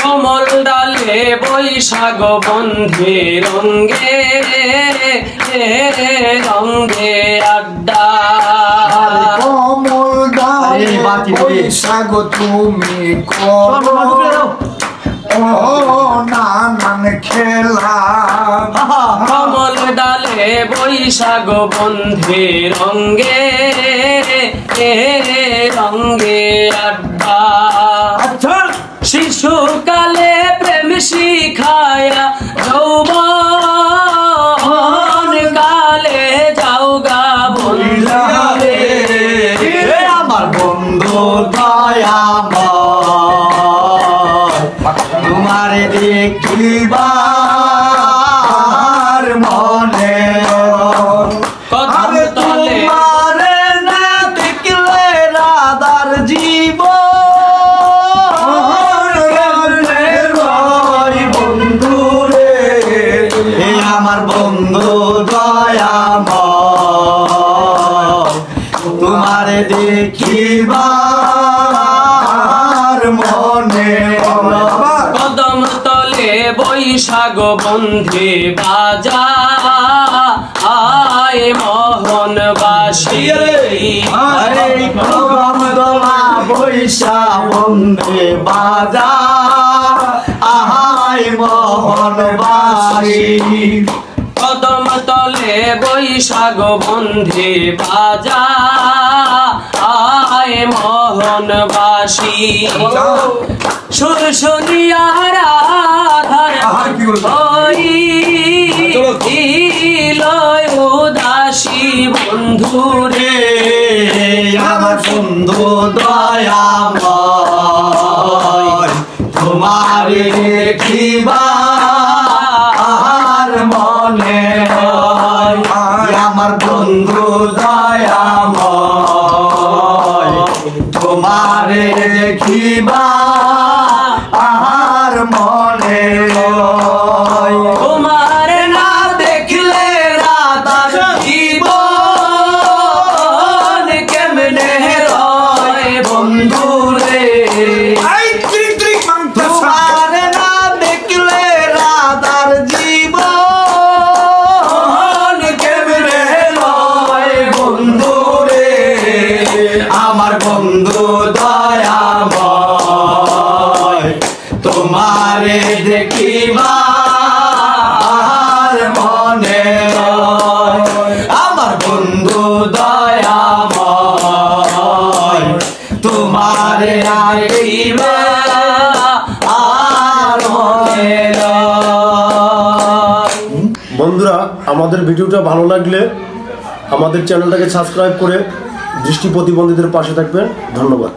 কমল ডালে বৈশাখ বন্ধে রঙ্গে রঙ্গে আড্ডা কমল ডালে বৈশাখ তুমি করো নানান খেলা কমল ডালে বৈশাখ বন্ধে রঙ্গে রঙ্গে আড্ডা শিশুকালে প্রেম শিখায়া যৌবন কালে যাওগা বন্ধু আমার বন্ধু দয়াময় তোমার দেখিবার মনে কদম তলে না দেখলে রাধার জীব বন্ধু রে আমার বন্ধু দয়াময় তোমার দেখিবার মনে কদম তলে বৈশাখ বন্ধে বাজা আয় মোহনবাসী আরে কদম দলা বৈশা বন্ধে বাজা আহাই মোহনবাসী কদম তলে বৈশাখ বন্ধে বাজা আয় মোহনবাসী সুর শুনিয়া রাধার লয় উদাসী বন্ধু রে আমার বন্ধু দয়াময় তোমার দেখিবার মনে হয় আমার বন্ধু দয়াময় তোমার দেখিবার মনে হয় তোমার না দেখলে রাধার জীবন কেমনে রয় বন্ধু রে তোমার না দেখলে রাধার জীবন কেমনে রয় বন্ধু রে আমার বন্ধু দয়াময় তোমারে দেখিবার মনে হয় আমার বন্ধু দয়াময় তোমারে দেখিবার মনে হয়। বন্ধুরা, আমাদের ভিডিওটা ভালো লাগলে আমাদের চ্যানেলটাকে সাবস্ক্রাইব করে দৃষ্টি প্রতিবন্ধীদের পাশে থাকবেন। ধন্যবাদ।